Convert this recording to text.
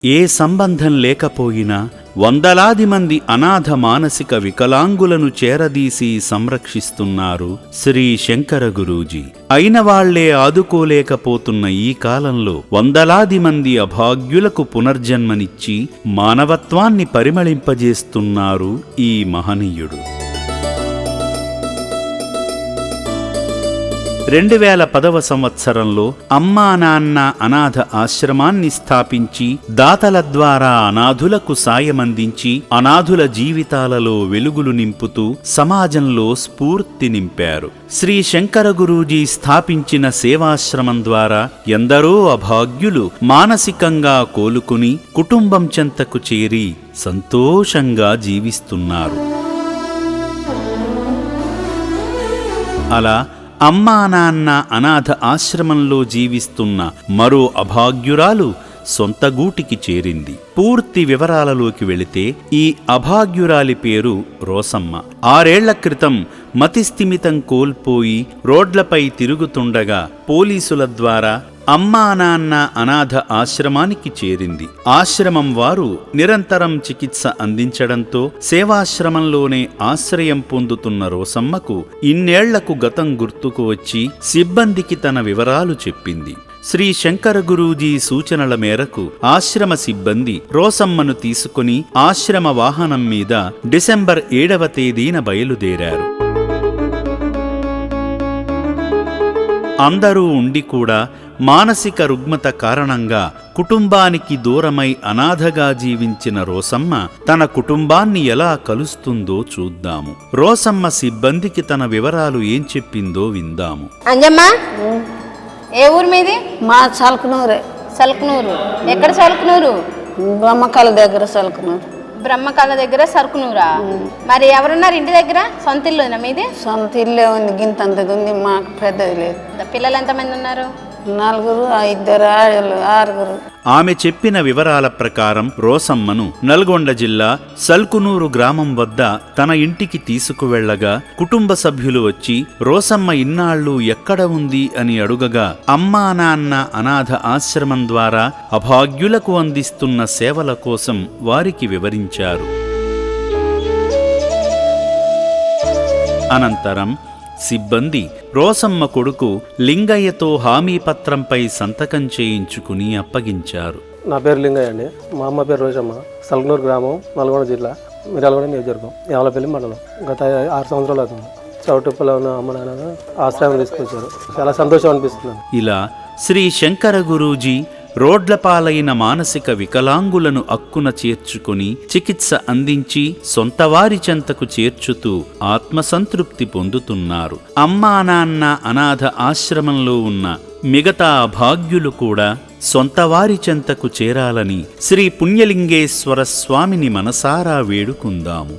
ఏ సంబంధం లేకపోయినా వందలాది మంది అనాథ మానసిక వికలాంగులను చేరదీసి సంరక్షిస్తున్నారు శ్రీ శంకర గురూజీ. అయిన వాళ్లే ఆదుకోలేకపోతున్న ఈ కాలంలో వందలాది మంది అభాగ్యులకు పునర్జన్మనిచ్చి మానవత్వాన్ని పరిమళింపజేస్తున్నారు ఈ మహనీయుడు. 2010వ సంవత్సరంలో అమ్మా నాన్న అనాథ ఆశ్రమాన్ని స్థాపించి దాతల ద్వారా అనాథులకు సాయమందించి అనాథుల జీవితాలలో వెలుగులు నింపుతూ సమాజంలో స్ఫూర్తి నింపారు. శ్రీ శంకర గురూజీ స్థాపించిన సేవాశ్రమం ద్వారా ఎందరో అభాగ్యులు మానసికంగా కోలుకుని కుటుంబం చెంతకు చేరి సంతోషంగా జీవిస్తున్నారు. అలా అమ్మా నాన్న అనాథ ఆశ్రమంలో జీవిస్తున్న మరో అభాగ్యురాలు సొంత గూటికి చేరింది. పూర్తి వివరాలలోకి వెళితే ఈ అభాగ్యురాలి పేరు రోసమ్మ. 6 ఏళ్ల క్రితం మతిస్థిమితం కోల్పోయి రోడ్లపై తిరుగుతుండగా పోలీసుల ద్వారా అమ్మా నాన్న అనాథ ఆశ్రమానికి చేరింది. ఆశ్రమం వారు నిరంతరం చికిత్స అందించడంతో సేవాశ్రమంలోనే ఆశ్రయం పొందుతున్న రోసమ్మకు ఇన్నేళ్లకు గతం గుర్తుకు వచ్చి సిబ్బందికి తన వివరాలు చెప్పింది. శ్రీ శంకర గురూజీ సూచనల మేరకు ఆశ్రమ సిబ్బంది రోసమ్మను తీసుకుని ఆశ్రమ వాహనం మీద డిసెంబర్ 7వ తేదీన బయలుదేరారు. అందరూ ఉండి కూడా మానసిక రుగ్మత కారణంగా కుటుంబానికి దూరమై అనాథగా జీవించిన రోసమ్మ తన కుటుంబాన్ని ఎలా కలుస్తుందో చూద్దాము. రోసమ్మ సిబ్బందికి తన వివరాలు ఏం చెప్పిందో విందాము. అంజమ్మ, ఏ ఊరు మీది? మా సల్కనూరే. సల్కనూరు. ఎక్కడ సల్కనూరు? బ్రహ్మకాల దగ్గర సల్కనూరు. బ్రహ్మకాల దగ్గర సరుకునూరా? మరి ఎవరున్నారు ఇంటి దగ్గర? సొంత ఇల్లు మీది? సొంత ఇల్లే ఉంది, గింతంతది ఉంది, మాకు పెద్దది లేదు. పిల్లలు ఎంతమంది ఉన్నారు? 4, 2 ఆడలు, 6. ఆమె చెప్పిన వివరాల ప్రకారం రోసమ్మను నల్గొండ జిల్లా సల్కునూరు గ్రామం వద్ద తన ఇంటికి తీసుకువెళ్లగా కుటుంబ సభ్యులు వచ్చి రోసమ్మ ఇన్నాళ్లు ఎక్కడ ఉంది అని అడుగగా అమ్మా నాన్న అనాథ ఆశ్రమం ద్వారా అభాగ్యులకు అందిస్తున్న సేవల కోసం వారికి వివరించారు. అనంతరం సిబ్బంది రోసమ్మ కొడుకు లింగయ్యతో హామీ పత్రంపై సంతకం చేయించుకుని అప్పగించారు. నా పేరు లింగయ్య అండి. మా అమ్మ పేరు రోసమ్మ. సల్కనూరు గ్రామం, నల్గొండ జిల్లా, మిర్యాలగూడ నియోజకవర్గం, యావలపల్లి మండలం. గత 6 సంవత్సరాలు అవుతుంది. చౌటుప్పలో ఉన్న అమ్మ నాన్న ఆశ్రయం తీసుకొచ్చారు. చాలా సంతోషం అనిపిస్తుంది. ఇలా శ్రీ శంకర గురూజీ రోడ్లపాలైన మానసిక వికలాంగులను అక్కున చేర్చుకుని చికిత్స అందించి సొంతవారి చెంతకు చేర్చుతూ ఆత్మసంతృప్తి పొందుతున్నారు. అమ్మా నాన్న అనాథ ఆశ్రమంలో ఉన్న మిగతా అభాగ్యులు కూడా సొంతవారి చెంతకు చేరాలని శ్రీ పుణ్యలింగేశ్వర స్వామిని మనసారా వేడుకుందాము.